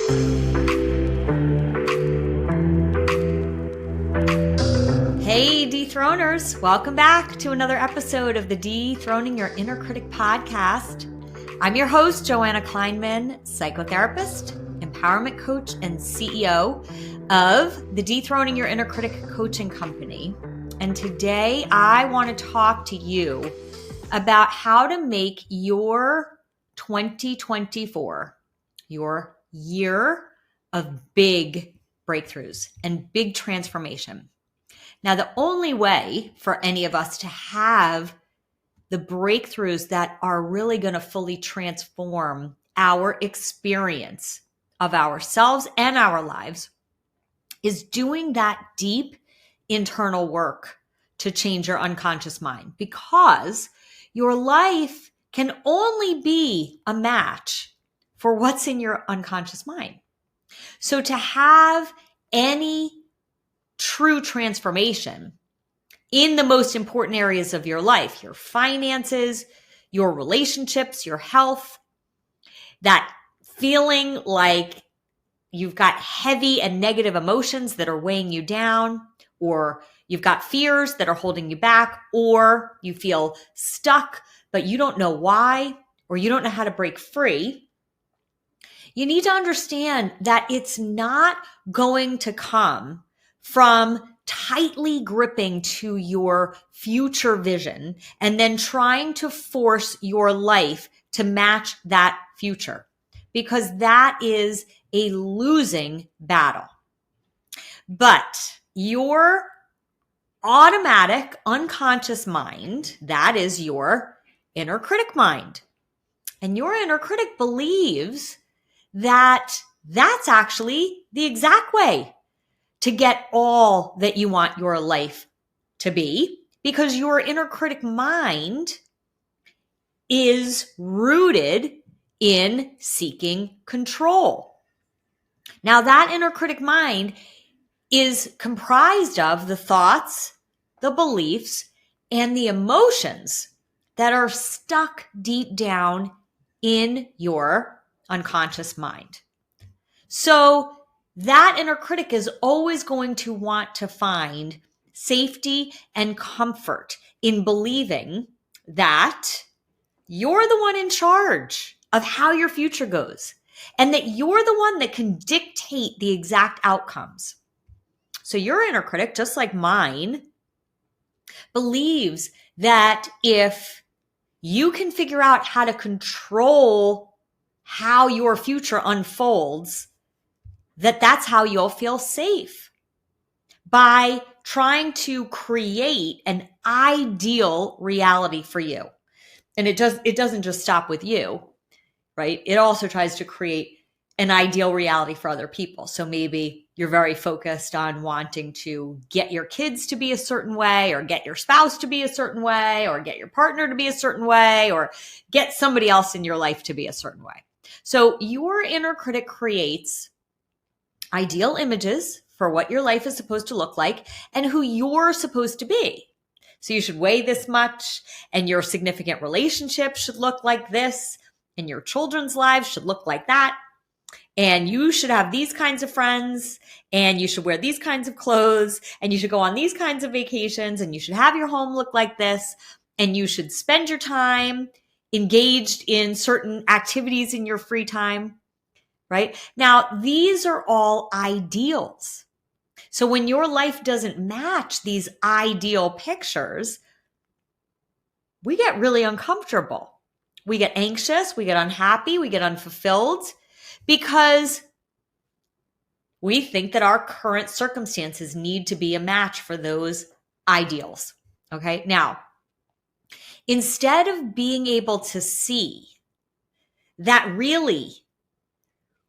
Hey, Dethroners. Welcome back to another episode of the Dethroning Your Inner Critic podcast. I'm your host, Joanna Kleinman, psychotherapist, empowerment coach, and CEO of the Dethroning Your Inner Critic coaching company. And today I want to talk to you about how to make your 2024 your year of big breakthroughs and big transformation. Now, the only way for any of us to have the breakthroughs that are really going to fully transform our experience of ourselves and our lives is doing that deep internal work to change your unconscious mind, because your life can only be a match for what's in your unconscious mind. So to have any true transformation in the most important areas of your life, your finances, your relationships, your health, that feeling like you've got heavy and negative emotions that are weighing you down, or you've got fears that are holding you back, or you feel stuck, but you don't know why, or you don't know how to break free, you need to understand that it's not going to come from tightly gripping to your future vision and then trying to force your life to match that future, because that is a losing battle. But your automatic unconscious mind, that is your inner critic mind. And your inner critic believes that that's actually the exact way to get all that you want your life to be, because your inner critic mind is rooted in seeking control. Now, that inner critic mind is comprised of the thoughts, the beliefs, and the emotions that are stuck deep down in your unconscious mind. So that inner critic is always going to want to find safety and comfort in believing that you're the one in charge of how your future goes, and that you're the one that can dictate the exact outcomes. So your inner critic, just like mine, believes that if you can figure out how to control how your future unfolds, that's how you'll feel safe, by trying to create an ideal reality for you. And it doesn't just stop with you, right? It also tries to create an ideal reality for other people. So maybe you're very focused on wanting to get your kids to be a certain way, or get your spouse to be a certain way, or get your partner to be a certain way, or get somebody else in your life to be a certain way. So your inner critic creates ideal images for what your life is supposed to look like and who you're supposed to be. So you should weigh this much, and your significant relationship should look like this, and your children's lives should look like that. And you should have these kinds of friends, and you should wear these kinds of clothes, and you should go on these kinds of vacations, and you should have your home look like this, and you should spend your time engaged in certain activities in your free time. Right? Now, these are all ideals. So when your life doesn't match these ideal pictures, we get really uncomfortable. We get anxious, we get unhappy, we get unfulfilled, because we think that our current circumstances need to be a match for those ideals. Okay? Now, instead of being able to see that really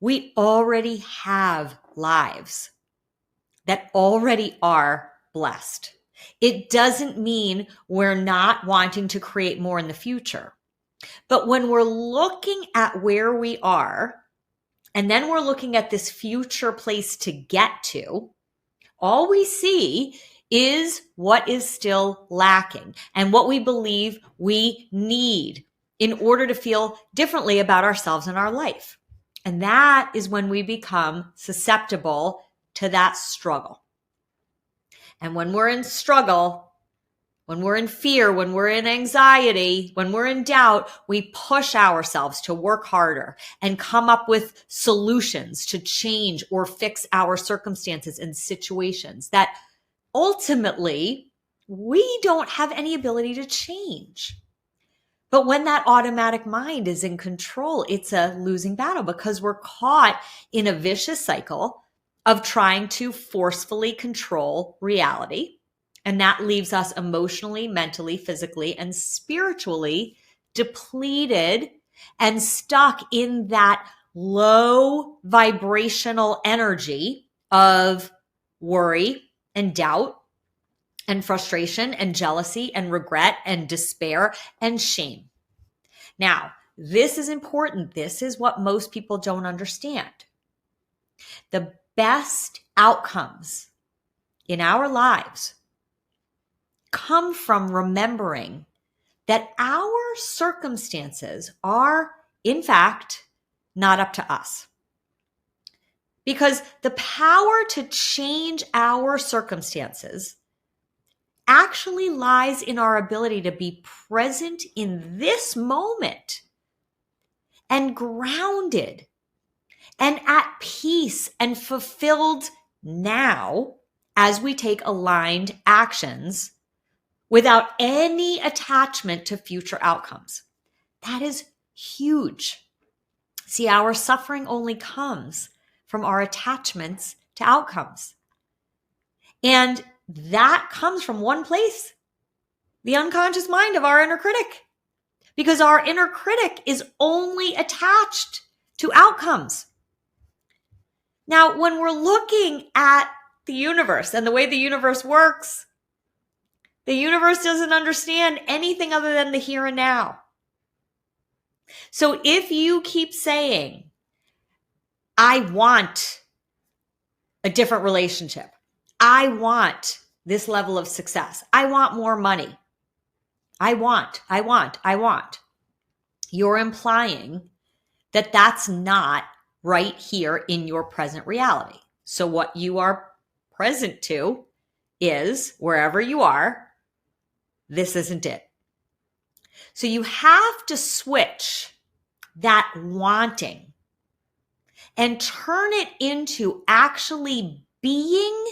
we already have lives that already are blessed, it doesn't mean we're not wanting to create more in the future. But when we're looking at where we are, and then we're looking at this future place to get to, all we see is what is still lacking and what we believe we need in order to feel differently about ourselves and our life. And that is when we become susceptible to that struggle. And when we're in struggle, when we're in fear, when we're in anxiety, when we're in doubt, we push ourselves to work harder and come up with solutions to change or fix our circumstances and situations that ultimately we don't have any ability to change. But when that automatic mind is in control, it's a losing battle because we're caught in a vicious cycle of trying to forcefully control reality. And that leaves us emotionally, mentally, physically, and spiritually depleted and stuck in that low vibrational energy of worry and doubt and frustration and jealousy and regret and despair and shame. Now, this is important. This is what most people don't understand. The best outcomes in our lives come from remembering that our circumstances are, in fact, not up to us. Because the power to change our circumstances actually lies in our ability to be present in this moment and grounded and at peace and fulfilled now as we take aligned actions without any attachment to future outcomes. That is huge. See, our suffering only comes from our attachments to outcomes. And that comes from one place, the unconscious mind of our inner critic. Because our inner critic is only attached to outcomes. Now, when we're looking at the universe and the way the universe works, the universe doesn't understand anything other than the here and now. So if you keep saying, I want a different relationship, I want this level of success, I want more money, I want, you're implying that that's not right here in your present reality. So what you are present to is, wherever you are, this isn't it. So you have to switch that wanting and turn it into actually being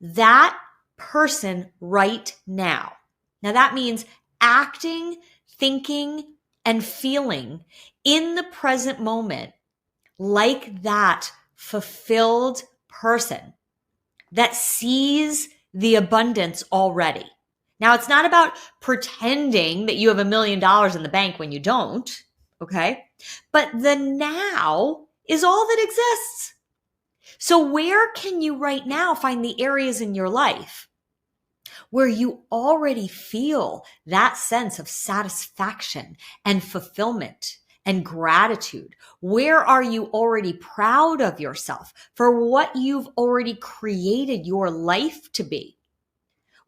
that person right now. Now that means acting, thinking, and feeling in the present moment like that fulfilled person that sees the abundance already. Now, it's not about pretending that you have $1 million in the bank when you don't, okay? But the now is all that exists. So where can you right now find the areas in your life where you already feel that sense of satisfaction and fulfillment and gratitude? Where are you already proud of yourself for what you've already created your life to be?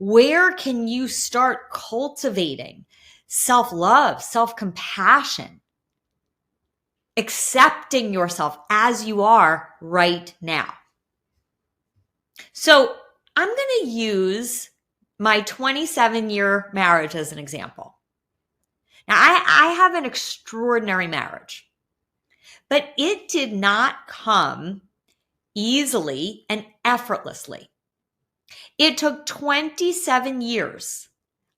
Where can you start cultivating self-love, self-compassion, accepting yourself as you are right now? So I'm going to use my 27-year marriage as an example. Now, I have an extraordinary marriage, but it did not come easily and effortlessly. It took 27 years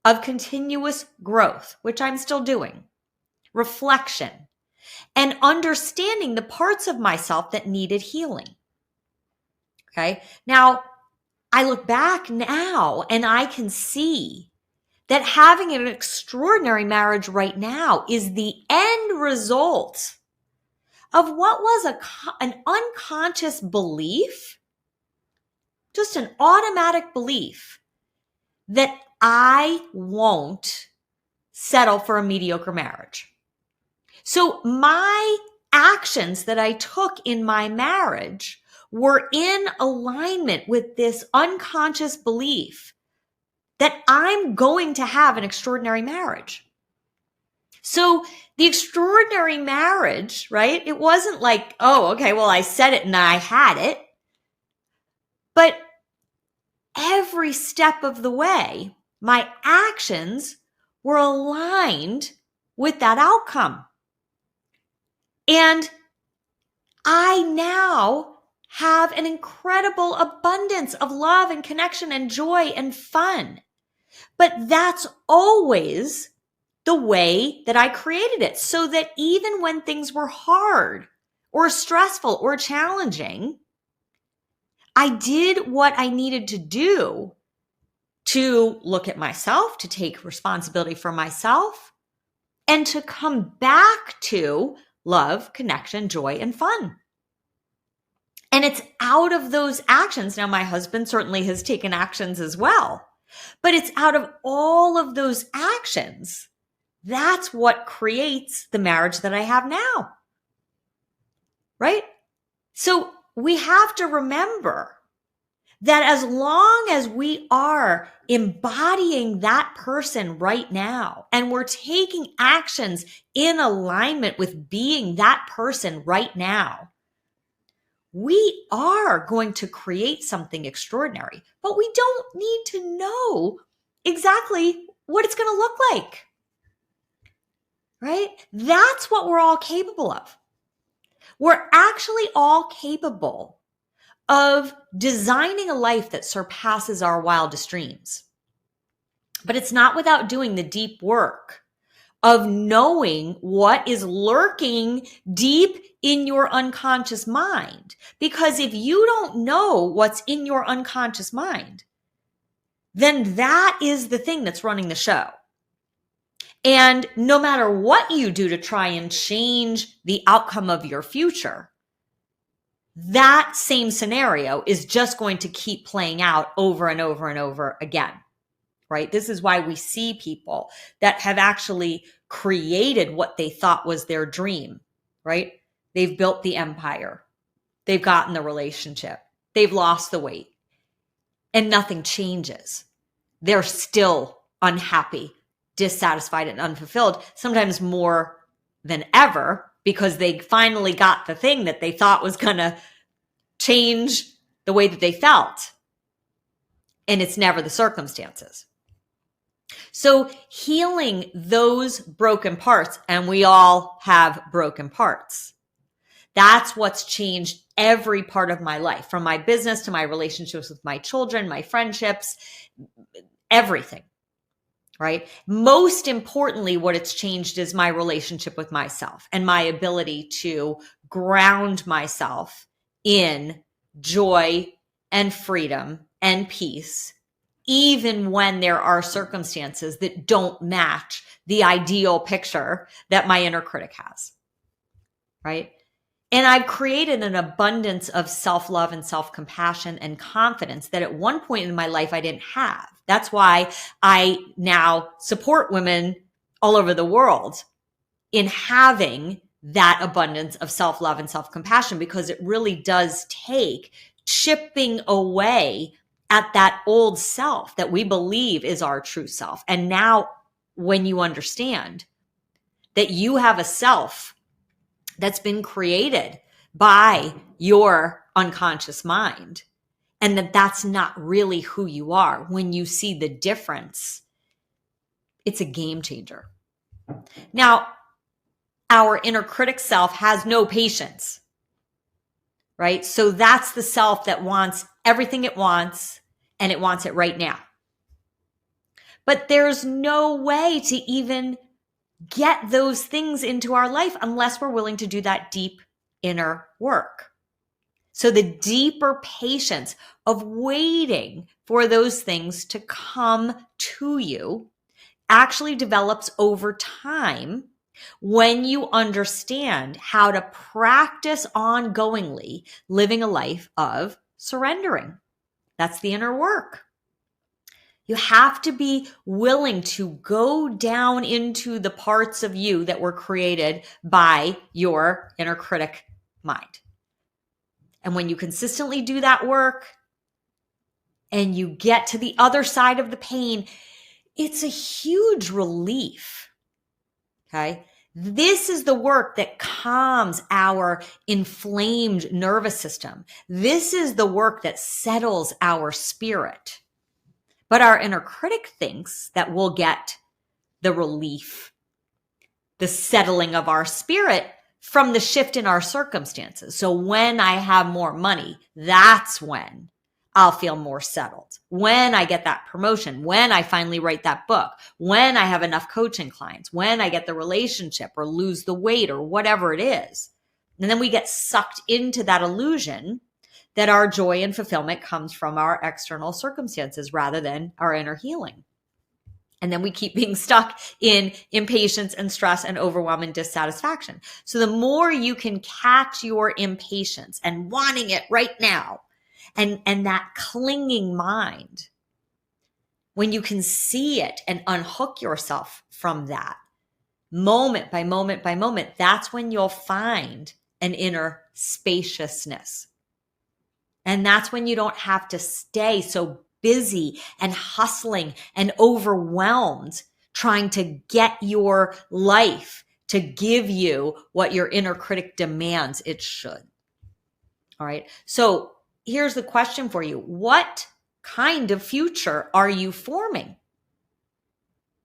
of continuous growth, which I'm still doing, reflection, and understanding the parts of myself that needed healing. Okay. Now, I look back now and I can see that having an extraordinary marriage right now is the end result of what was an unconscious belief, just an automatic belief that I won't settle for a mediocre marriage. So my actions that I took in my marriage were in alignment with this unconscious belief that I'm going to have an extraordinary marriage. So the extraordinary marriage, right? It wasn't like, oh, okay, well, I said it and I had it. But every step of the way, my actions were aligned with that outcome. And I now have an incredible abundance of love and connection and joy and fun. But that's always the way that I created it, so that even when things were hard or stressful or challenging, I did what I needed to do to look at myself, to take responsibility for myself, and to come back to love, connection, joy, and fun. And it's out of those actions. Now, my husband certainly has taken actions as well, but it's out of all of those actions. That's what creates the marriage that I have now. Right? So we have to remember that as long as we are embodying that person right now, and we're taking actions in alignment with being that person right now, we are going to create something extraordinary, but we don't need to know exactly what it's going to look like. Right? That's what we're all capable of. We're actually all capable of designing a life that surpasses our wildest dreams. But it's not without doing the deep work of knowing what is lurking deep in your unconscious mind. Because if you don't know what's in your unconscious mind, then that is the thing that's running the show. And no matter what you do to try and change the outcome of your future, that same scenario is just going to keep playing out over and over and over again, right? This is why we see people that have actually created what they thought was their dream, right? They've built the empire. They've gotten the relationship. They've lost the weight, and nothing changes. They're still unhappy, dissatisfied, and unfulfilled, sometimes more than ever, because they finally got the thing that they thought was going to change the way that they felt. And it's never the circumstances. So healing those broken parts, and we all have broken parts, that's what's changed every part of my life, from my business to my relationships with my children, my friendships, everything. Right? Most importantly, what it's changed is my relationship with myself and my ability to ground myself in joy and freedom and peace, even when there are circumstances that don't match the ideal picture that my inner critic has. Right? And I've created an abundance of self-love and self-compassion and confidence that at one point in my life I didn't have. That's why I now support women all over the world in having that abundance of self-love and self-compassion, because it really does take chipping away at that old self that we believe is our true self. And now when you understand that you have a self that's been created by your unconscious mind, and that that's not really who you are, when you see the difference, it's a game changer. Now, our inner critic self has no patience, right? So that's the self that wants everything it wants, and it wants it right now. But there's no way to even get those things into our life unless we're willing to do that deep inner work. So the deeper patience of waiting for those things to come to you actually develops over time when you understand how to practice ongoingly living a life of surrendering. That's the inner work. You have to be willing to go down into the parts of you that were created by your inner critic mind. And when you consistently do that work and you get to the other side of the pain, it's a huge relief. Okay. This is the work that calms our inflamed nervous system. This is the work that settles our spirit. But our inner critic thinks that we'll get the relief, the settling of our spirit from the shift in our circumstances. So when I have more money, that's when I'll feel more settled. When I get that promotion, when I finally write that book, when I have enough coaching clients, when I get the relationship or lose the weight or whatever it is. And then we get sucked into that illusion that our joy and fulfillment comes from our external circumstances rather than our inner healing. And then we keep being stuck in impatience and stress and overwhelm and dissatisfaction. So the more you can catch your impatience and wanting it right now, and that clinging mind, when you can see it and unhook yourself from that moment by moment by moment, that's when you'll find an inner spaciousness. And that's when you don't have to stay so busy and hustling and overwhelmed trying to get your life to give you what your inner critic demands it should. All right. So here's the question for you. What kind of future are you forming?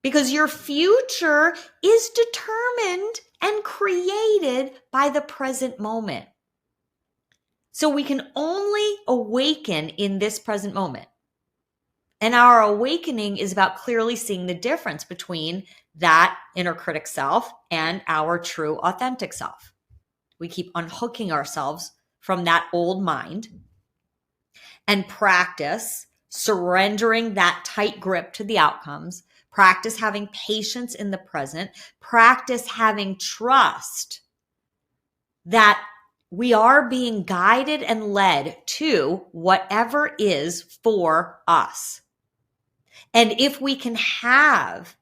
Because your future is determined and created by the present moment. So we can only awaken in this present moment. And our awakening is about clearly seeing the difference between that inner critic self and our true authentic self. We keep unhooking ourselves from that old mind and practice surrendering that tight grip to the outcomes, practice having patience in the present, practice having trust that we are being guided and led to whatever is for us. And if we can have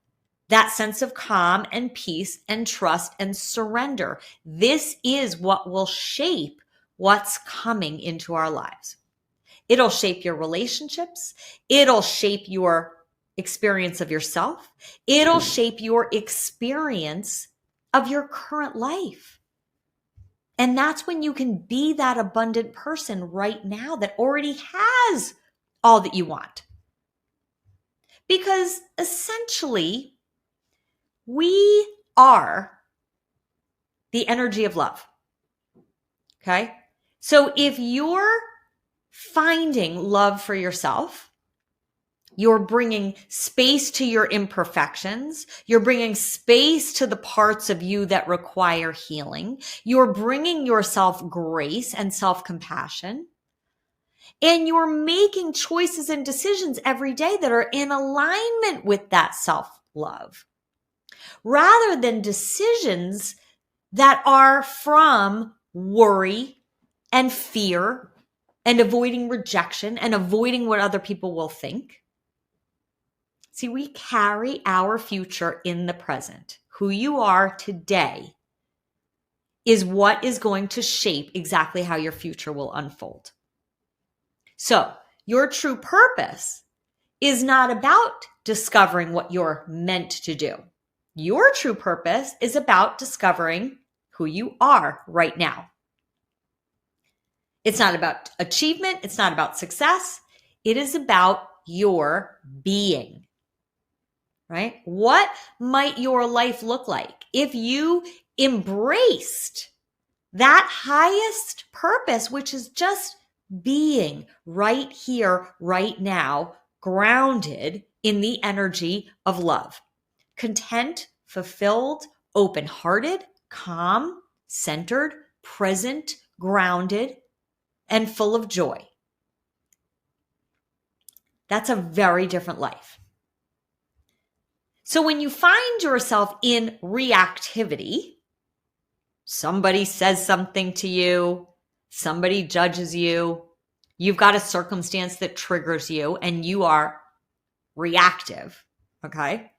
that sense of calm and peace and trust and surrender, this is what will shape what's coming into our lives. It'll shape your relationships. It'll shape your experience of yourself. It'll shape your experience of your current life. And that's when you can be that abundant person right now that already has all that you want. Because essentially, we are the energy of love. Okay? So if you're finding love for yourself, you're bringing space to your imperfections. You're bringing space to the parts of you that require healing. You're bringing yourself grace and self-compassion. And you're making choices and decisions every day that are in alignment with that self-love, rather than decisions that are from worry and fear and avoiding rejection and avoiding what other people will think. See, we carry our future in the present. Who you are today is what is going to shape exactly how your future will unfold. So your true purpose is not about discovering what you're meant to do. Your true purpose is about discovering who you are right now. It's not about achievement. It's not about success. It is about your being, right? What might your life look like if you embraced that highest purpose, which is just being right here, right now, grounded in the energy of love, content, fulfilled, open-hearted, calm, centered, present, grounded, and full of joy. That's a very different life. So when you find yourself in reactivity, somebody says something to you, somebody judges you, you've got a circumstance that triggers you, and you are reactive, okay?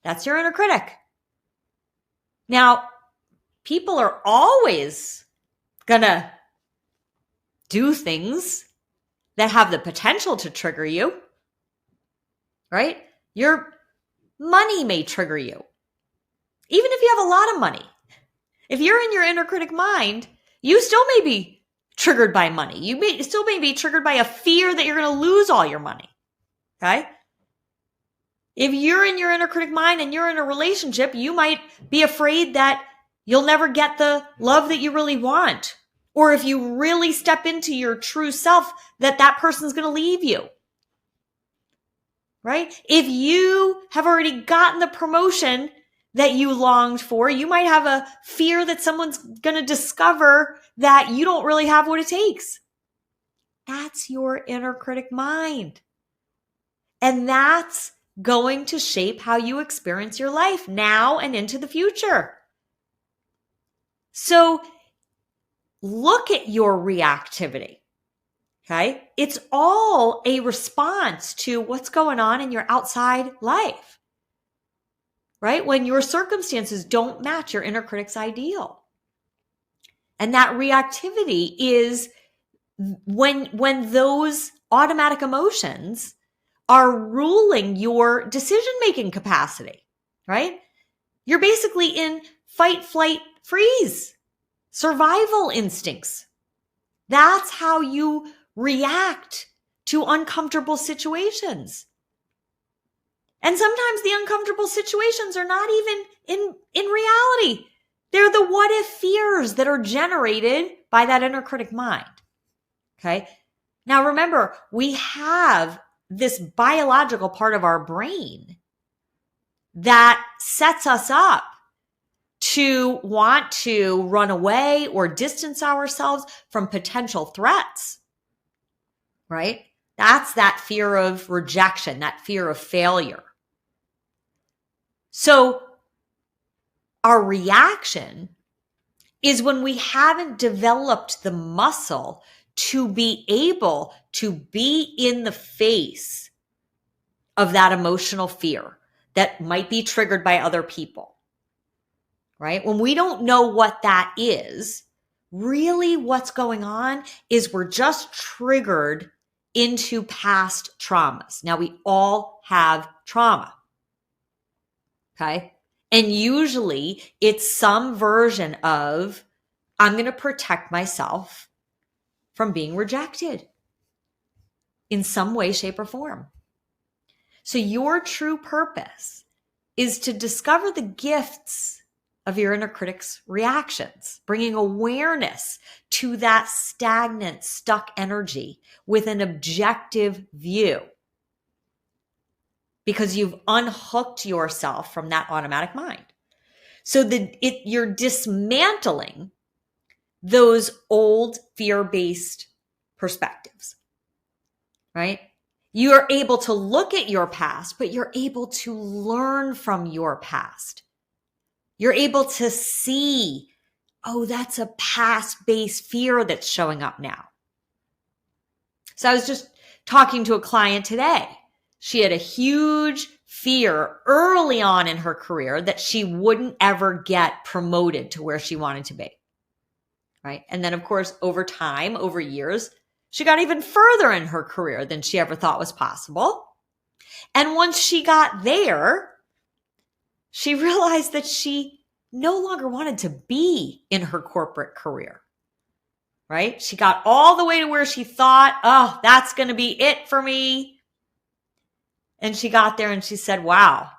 That's your inner critic. Now, people are always gonna do things that have the potential to trigger you, right? Your money may trigger you. Even if you have a lot of money, if you're in your inner critic mind, you still may be triggered by money. You may be triggered by a fear that you're going to lose all your money. Okay? If you're in your inner critic mind and you're in a relationship, you might be afraid that you'll never get the love that you really want. Or if you really step into your true self, that person's going to leave you. Right? If you have already gotten the promotion that you longed for, you might have a fear that someone's going to discover that you don't really have what it takes. That's your inner critic mind. And that's going to shape how you experience your life now and into the future. So look at your reactivity. Okay? It's all a response to what's going on in your outside life. Right? When your circumstances don't match your inner critic's ideal. And that reactivity is when those automatic emotions are ruling your decision-making capacity, right? You're basically in fight, flight, freeze, survival instincts. That's how you react to uncomfortable situations. And sometimes the uncomfortable situations are not even in reality. They're the what if fears that are generated by that inner critic mind. Okay. Now remember, we have this biological part of our brain that sets us up to want to run away or distance ourselves from potential threats. Right? That's that fear of rejection, that fear of failure. So our reaction is when we haven't developed the muscle to be able to be in the face of that emotional fear that might be triggered by other people, right? When we don't know what that is, really what's going on is we're just triggered into past traumas. Now, we all have trauma. Okay. And usually it's some version of, I'm going to protect myself from being rejected in some way, shape, or form. So your true purpose is to discover the gifts of your inner critic's reactions, bringing awareness to that stagnant, stuck energy with an objective view. Because you've unhooked yourself from that automatic mind. So you're dismantling those old fear-based perspectives, right? You are able to look at your past, but you're able to learn from your past. You're able to see, oh, that's a past-based fear that's showing up now. So I was just talking to a client today. She had a huge fear early on in her career that she wouldn't ever get promoted to where she wanted to be, right? And then, of course, over time, over years, she got even further in her career than she ever thought was possible. And once she got there, she realized that she no longer wanted to be in her corporate career, right? She got all the way to where she thought, oh, that's going to be it for me. And she got there and she said, wow,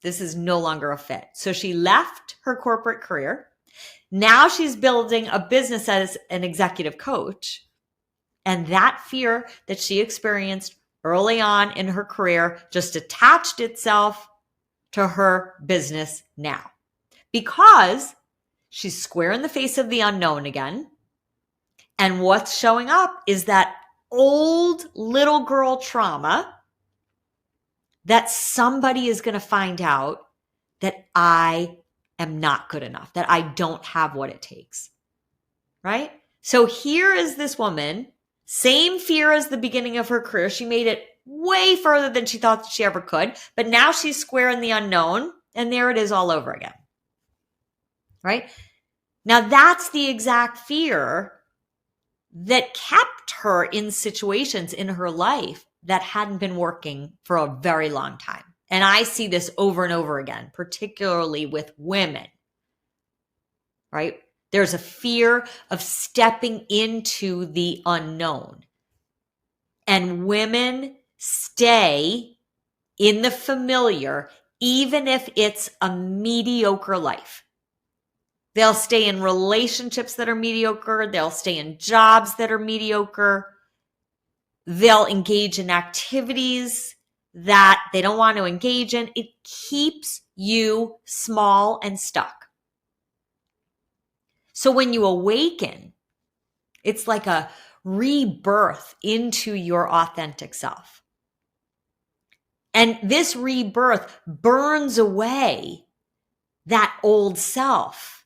this is no longer a fit. So she left her corporate career. Now she's building a business as an executive coach. And that fear that she experienced early on in her career just attached itself to her business now. Because she's square in the face of the unknown again. And what's showing up is that old little girl trauma that somebody is going to find out that I am not good enough, that I don't have what it takes, right? So here is this woman, same fear as the beginning of her career. She made it way further than she thought she ever could, but now she's square in the unknown, and there it is all over again, right? Now that's the exact fear that kept her in situations in her life that hadn't been working for a very long time. And I see this over and over again, particularly with women, right? There's a fear of stepping into the unknown. And women stay in the familiar, even if it's a mediocre life. They'll stay in relationships that are mediocre. They'll stay in jobs that are mediocre. They'll engage in activities that they don't want to engage in. It keeps you small and stuck. So when you awaken, it's like a rebirth into your authentic self. And this rebirth burns away that old self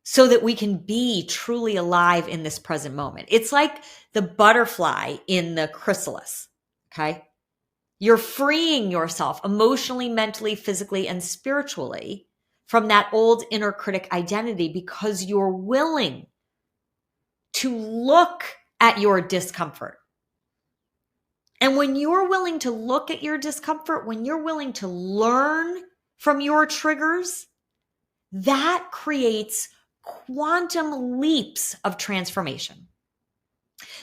so that we can be truly alive in this present moment. It's like the butterfly in the chrysalis, okay? You're freeing yourself emotionally, mentally, physically, and spiritually from that old inner critic identity because you're willing to look at your discomfort. And when you're willing to look at your discomfort, when you're willing to learn from your triggers, that creates quantum leaps of transformation.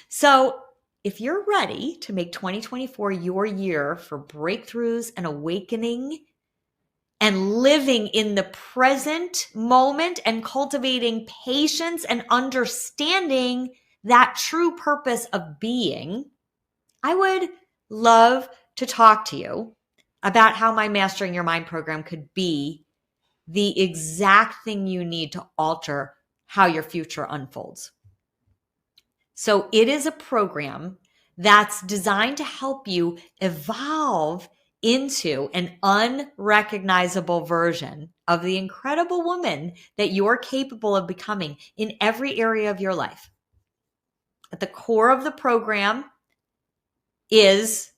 So if you're ready to make 2024 your year for breakthroughs and awakening and living in the present moment and cultivating patience and understanding that true purpose of being, I would love to talk to you about how my Mastering Your Mind program could be the exact thing you need to alter how your future unfolds. So it is a program that's designed to help you evolve into an unrecognizable version of the incredible woman that you're capable of becoming in every area of your life. At the core of the program is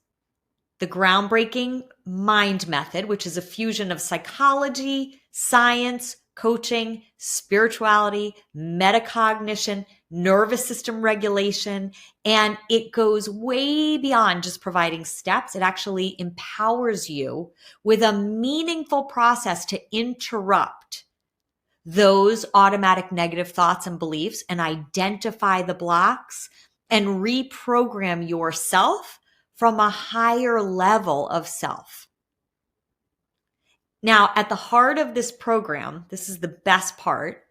the groundbreaking mind method, which is a fusion of psychology, science, coaching, spirituality, metacognition, nervous system regulation, and it goes way beyond just providing steps. It actually empowers you with a meaningful process to interrupt those automatic negative thoughts and beliefs and identify the blocks and reprogram yourself from a higher level of self. Now, at the heart of this program, this is the best part,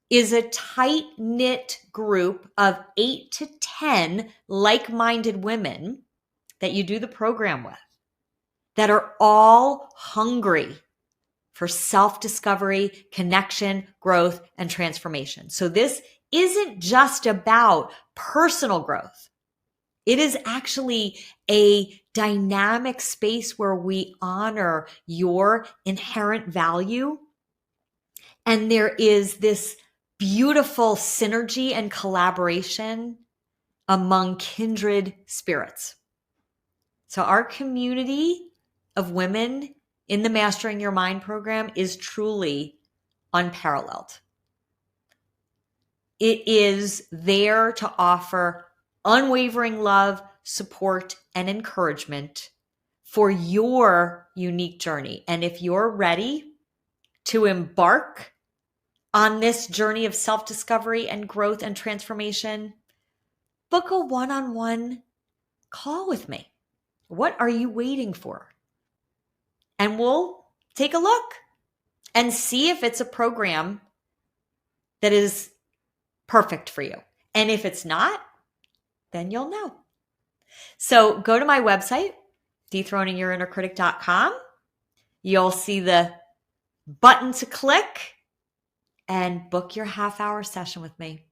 is a tight-knit group of 8 to 10 like-minded women that you do the program with that are all hungry for self-discovery, connection, growth, and transformation. So this isn't just about personal growth. It is actually a dynamic space where we honor your inherent value. And there is this beautiful synergy and collaboration among kindred spirits. So our community of women in the Mastering Your Mind program is truly unparalleled. It is there to offer unwavering love, support, and encouragement for your unique journey. And if you're ready to embark on this journey of self-discovery and growth and transformation, book a one-on-one call with me. What are you waiting for? And we'll take a look and see if it's a program that is perfect for you. And if it's not, then you'll know. So go to my website, dethroningyourinnercritic.com. You'll see the button to click and book your half-hour session with me.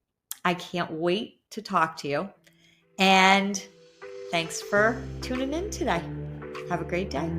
I can't wait to talk to you. And thanks for tuning in today. Have a great day.